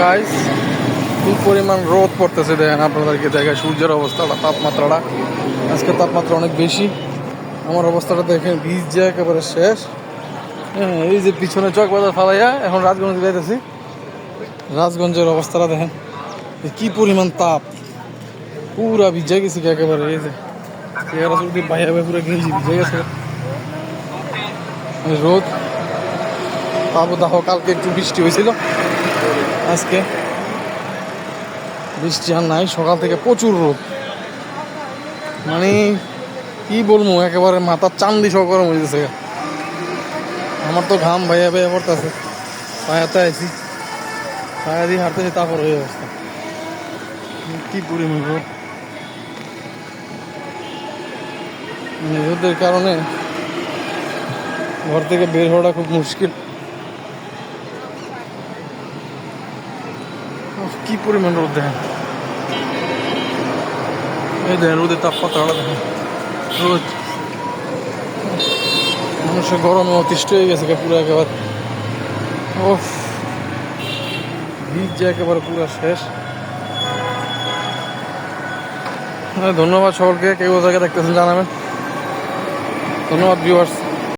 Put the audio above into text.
Guys, কি পরিমাণ রোদ পড়তেছে দেখেন, আপনাদেরকে দেখেন সূর্যের অবস্থাটা, তাপমাত্রাটা আজকে তাপমাত্রা অনেক বেশি। আমার অবস্থাটা দেখেন ভিজে একেবারে শেষ। হ্যাঁ, এই যে পিছনে চক বাজার ফালাইয়া এখন রাজগঞ্জে যাইতেছি। রাজগঞ্জের অবস্থাটা দেখেন কি পরিমাণ তাপ, পুরা ভিজে গেছি একেবারে। এই যে চেহারা চুটি বাইরে পুরো গেঞ্জি ভিজে গেছে। রোদ তাপদাহ, কালকে একটু বৃষ্টি হয়েছিল, আজকে বৃষ্টি আর নাই। সকাল থেকে প্রচুর রোদ, মানে কি বলবো, একেবারে মাথার চান্দি সহ গরম হয়ে গেছে। আমার তো ঘাম ভাইয়া ভাইয়া পড়তেছে, ছায়াতে আইছি, ছায়া দিয়ে হাঁটতেছি, তারপর এই অবস্থা। কি পরিমাণ রোদ, মানে রোদের কারণে ঘর থেকে বের হওয়াটা খুব মুশকিল। কি পরিমাণ রোদ দেখেন, এই দেখেন রোদের তাপমাত্রাটা দেখেন। রোদ, মানুষের গরমে অতিষ্ঠ হয়ে গেছে পুরো একেবারে। ও ভিজে একেবারে পুরো শেষ। ধন্যবাদ সকলকে, কেউ জায়গায় দেখতেছেন জানাবেন। ধন্যবাদ ভিউয়ার্স।